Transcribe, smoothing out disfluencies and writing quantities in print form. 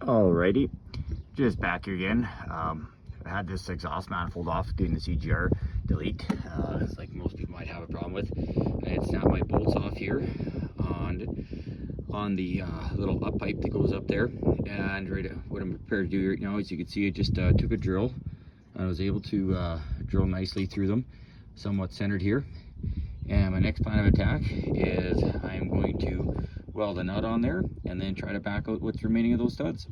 Alrighty, just back here again. I had this exhaust manifold off doing this EGR delete, it's like most people might have a problem with. I had snapped my bolts off here on the little up pipe that goes up there, and what I'm prepared to do right now, as you can see, I just took a drill and I was able to drill nicely through them, somewhat centered here. And my next plan of attack is I'm going to weld a nut on there and then try to back out what's remaining of those studs.